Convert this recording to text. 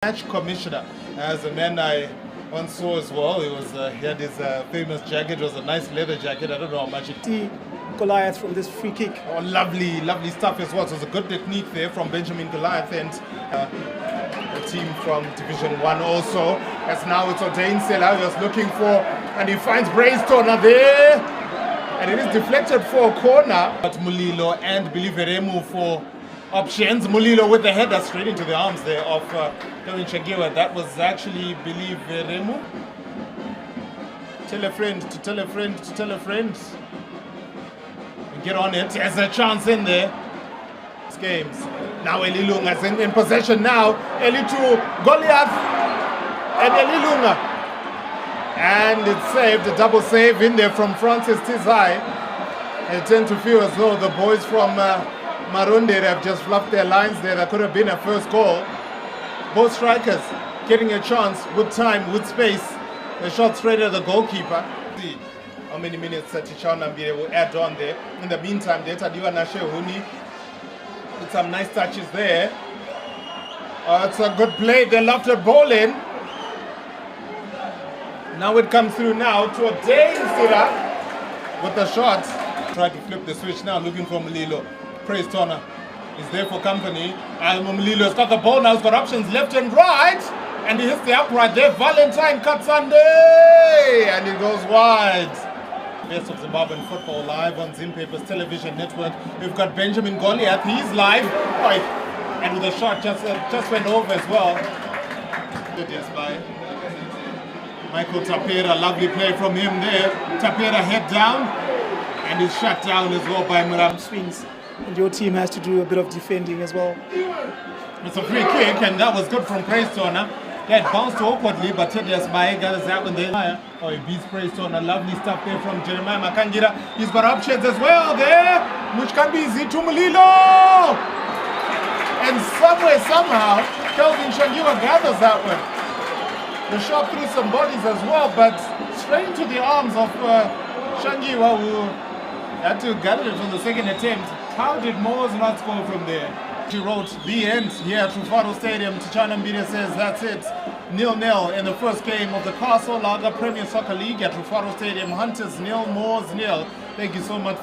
Match commissioner, as a man I once saw as well. He had his famous jacket. It was a nice leather jacket. I don't know how much it. Goliath from this free kick. Oh, lovely stuff as well. So it was a good technique there from Benjamin Goliath and a team from Division 1 also. As now it's Ordain Sela he was looking for, and he finds Brainstormer there, and it is deflected for a corner. But Mulilo and Biliveremu for options. Mulilo with the header straight into the arms there of Kevin Changiwa. That was actually Biliveremu. Tell a friend to tell a friend to tell a friend. Get on it. There's a chance in there. Games. Now Elilunga's in possession now. Eli to Goliath and Elilunga. And it's saved. A double save in there from Francis Tizai. I tend to feel as though the boys from Marunde have just fluffed their lines there. That could have been a first goal. Both strikers getting a chance with time, with space. The shot straight at the goalkeeper. How many minutes Tichana will add on there? In the meantime, Tadiwa Nashe Huni with some nice touches there. It's a good play. They left the ball in. Now it comes through now to a Sira with the shot. Try to flip the switch now, looking for Mulilo. Praise Tona is there for company. Mulilo's got the ball now. He's got options left and right. And he hits the upright there. Valentine Katsande. And it goes wide. Best of Zimbabwean football live on Zimbabwe's television network. We've got Benjamin Goliath. He's live. And with a shot just went over as well. Yes, by Michael Tapera. Lovely play from him there. Tapera head down. And he's shut down as well by Muram. Swings. And your team has to do a bit of defending as well. It's a free kick, and that was good from Praistorna. That bounced awkwardly, but Tedias Bae got us out in there. Oh, he beats Praistorna. Lovely stuff there from Jeremiah Makangira. He's got options as well there, which can be Zitu Mulilo. And somewhere, somehow, Kelvin Changiwa gathers that one. The shot through some bodies as well, but straight into the arms of Changiwa, who had to gather it on the second attempt. How did MWOS not score from there? She wrote the end here at Rufaro Stadium. Tichana Media says that's it. 0-0 in the first game of the Castle Lager Premier Soccer League at Rufaro Stadium. Hunters 0, MWOS 0. Thank you so much.